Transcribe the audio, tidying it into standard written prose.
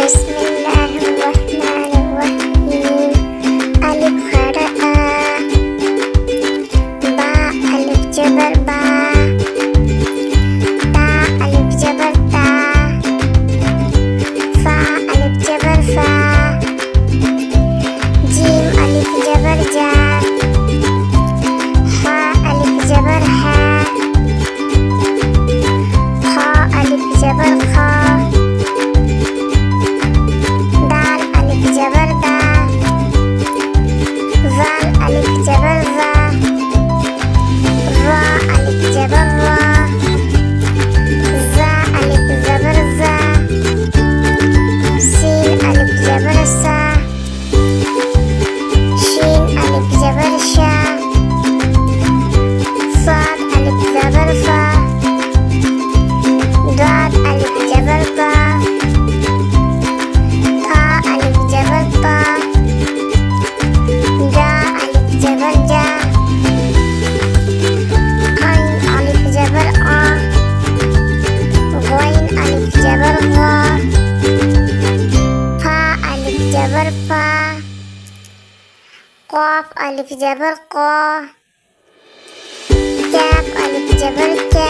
Bismillahirrahmanirrahim. Alif harf A, ba alif ceber ba, ta alif ceber ta, fa alif ceber fa, jim alif ceber ja, ha alif ceber ha, kha alif ceber kha, dal alif ceber da, zal alif ceber za, ra alif ceber ra, za alif ceber za, sin alif ceber sa, shin alif ceber sha, sad alif ceber fa, dad alif ceber ba, ta alif ceber ta, ja alif ceber ja, ayn alif ceber a, ghayn alif ceber gha, fa alif ceber fa, qaf alif ceber qa, kaf alif ceber ka.